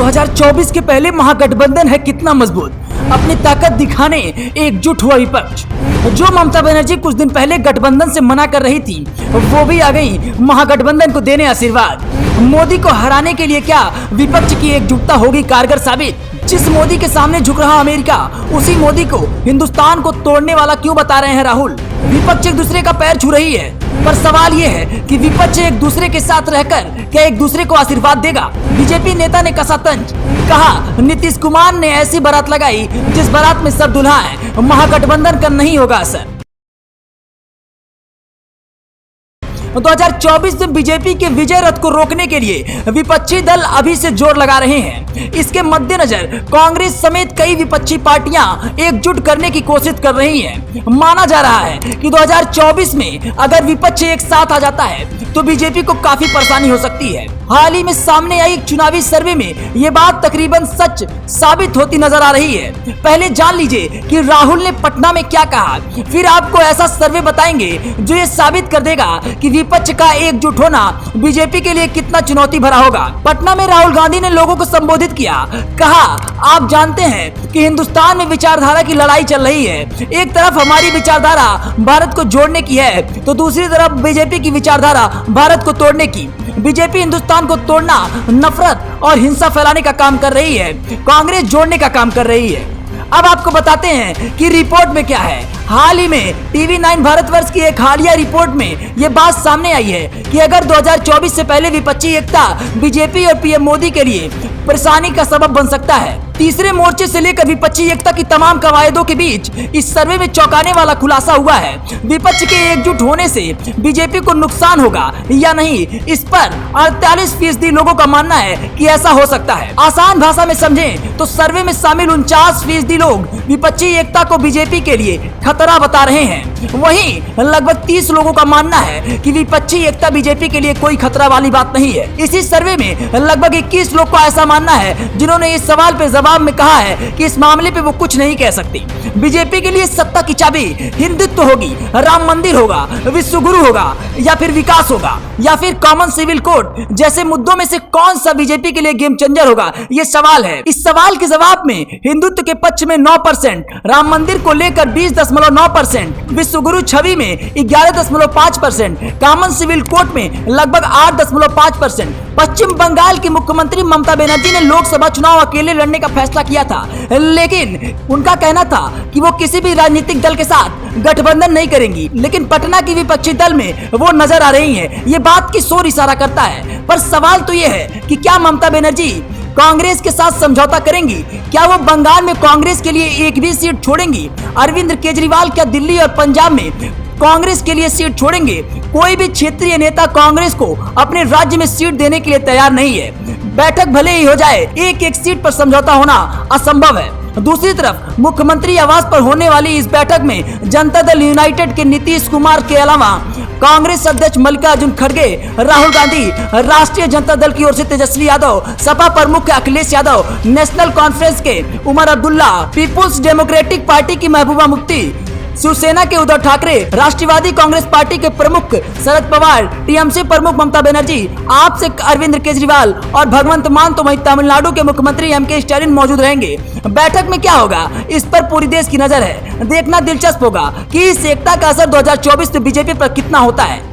2024 के पहले महागठबंधन है कितना मजबूत, अपनी ताकत दिखाने एकजुट हुआ विपक्ष। जो ममता बनर्जी कुछ दिन पहले गठबंधन से मना कर रही थी, वो भी आ गई महागठबंधन को देने आशीर्वाद। मोदी को हराने के लिए क्या विपक्ष की एकजुटता होगी कारगर साबित? जिस मोदी के सामने झुक रहा अमेरिका, उसी मोदी को हिंदुस्तान को तोड़ने वाला क्यों बता रहे हैं राहुल? विपक्ष एक दूसरे का पैर छू रही है, पर सवाल ये है कि विपक्ष एक दूसरे के साथ रहकर क्या एक दूसरे को आशीर्वाद देगा? बीजेपी नेता ने कसा तंज, कहा नीतीश कुमार ने ऐसी बारात लगाई जिस बारात में सब दुल्हा है, महागठबंधन का नहीं होगा असर। 2024 में बीजेपी के विजय रथ को रोकने के लिए विपक्षी दल अभी से जोर लगा रहे हैं। इसके मद्देनजर कांग्रेस समेत कई विपक्षी पार्टियां एकजुट करने की कोशिश कर रही हैं। माना जा रहा है कि 2024 में अगर विपक्ष एक साथ आ जाता है तो बीजेपी को काफी परेशानी हो सकती है। हाल ही में सामने आई एक चुनावी सर्वे में ये बात तकरीबन सच साबित होती नजर आ रही है। पहले जान लीजिए कि राहुल ने पटना में क्या कहा, फिर आपको ऐसा सर्वे बताएंगे जो ये साबित कर देगा कि विपक्ष का एकजुट होना बीजेपी के लिए कितना चुनौती भरा होगा। पटना में राहुल गांधी ने लोगों को संबोधित किया, कहा आप जानते हैं कि हिंदुस्तान में विचारधारा की लड़ाई चल रही है। एक तरफ हमारी विचारधारा भारत को जोड़ने की है तो दूसरी तरफ बीजेपी की विचारधारा भारत को तोड़ने की। बीजेपी हिंदुस्तान को तोड़ना, नफरत और हिंसा फैलाने का काम कर रही है, कांग्रेस जोड़ने का काम कर रही है। अब आपको बताते हैं कि रिपोर्ट में क्या है। हाल ही में TV9 भारतवर्ष की एक हालिया रिपोर्ट में यह बात सामने आई है कि अगर 2024 से पहले विपक्षी एकता बीजेपी और पीएम मोदी के लिए परेशानी का सबब बन सकता है। तीसरे मोर्चे से लेकर विपक्षी एकता की तमाम कवायदों के बीच इस सर्वे में चौंकाने वाला खुलासा हुआ है। विपक्ष के एकजुट होने से बीजेपी को नुकसान होगा या नहीं, इस पर 48% लोगों का मानना है कि ऐसा हो सकता है। आसान भाषा में समझें तो सर्वे में शामिल 49% लोग विपक्षी एकता को बीजेपी के लिए खतरा बता रहे हैं। वहीं लगभग 30 लोगों का मानना है कि विपक्षी एकता बीजेपी के लिए कोई खतरा वाली बात नहीं है। इसी सर्वे में लगभग 21 लोग को ऐसा मानना है जिन्होंने इस सवाल पे जवाब में कहा है कि इस मामले पे वो कुछ नहीं कह सकती। बीजेपी के लिए सत्ता की चाबी हिंदुत्व होगी, राम मंदिर होगा, विश्व गुरु होगा, या फिर विकास होगा, या फिर कॉमन सिविल कोड जैसे मुद्दों में से कौन सा बीजेपी के लिए गेम चेंजर होगा, ये सवाल है। इस सवाल के जवाब में हिंदुत्व के पक्ष में 9%, राम मंदिर को लेकर 20.9%, विश्व गुरु छवि में 11.5%, कॉमन सिविल कोड में लगभग 8.5%। पश्चिम बंगाल की मुख्यमंत्री ममता बनर्जी ने लोकसभा चुनाव अकेले लड़ने का फैसला किया था, लेकिन उनका कहना था कि वो किसी भी राजनीतिक दल के साथ गठबंधन नहीं करेंगी। लेकिन पटना की विपक्षी दल में वो नजर आ रही हैं। ये बात की सोर इशारा करता है। पर सवाल तो ये है कि क्या ममता बनर्जी कांग्रेस के साथ समझौता करेंगी? क्या वो बंगाल में कांग्रेस के लिए एक भी सीट छोड़ेंगी? अरविंद केजरीवाल क्या दिल्ली और पंजाब में कांग्रेस के लिए सीट छोड़ेंगे? कोई भी क्षेत्रीय नेता कांग्रेस को अपने राज्य में सीट देने के लिए तैयार नहीं है। बैठक भले ही हो जाए, एक सीट पर समझौता होना असंभव है। दूसरी तरफ मुख्यमंत्री आवास पर होने वाली इस बैठक में जनता दल यूनाइटेड के नीतीश कुमार के अलावा कांग्रेस अध्यक्ष मल्लिकार्जुन खड़गे, राहुल गांधी, राष्ट्रीय जनता दल की ओर से तेजस्वी यादव, सपा प्रमुख अखिलेश यादव, नेशनल कॉन्फ्रेंस के Omar Abdullah, people's democratic party की महबूबा मुफ्ती, शिवसेना के उद्धव ठाकरे, राष्ट्रवादी कांग्रेस पार्टी के प्रमुख शरद पवार, टीएमसी प्रमुख ममता बनर्जी, आप से अरविंद केजरीवाल और भगवंत मान तो वहीं तमिलनाडु के मुख्यमंत्री एम.के. स्टालिन मौजूद रहेंगे। बैठक में क्या होगा, इस पर पूरी देश की नजर है। देखना दिलचस्प होगा कि इस एकता का असर 2024 में बीजेपी पर कितना होता है।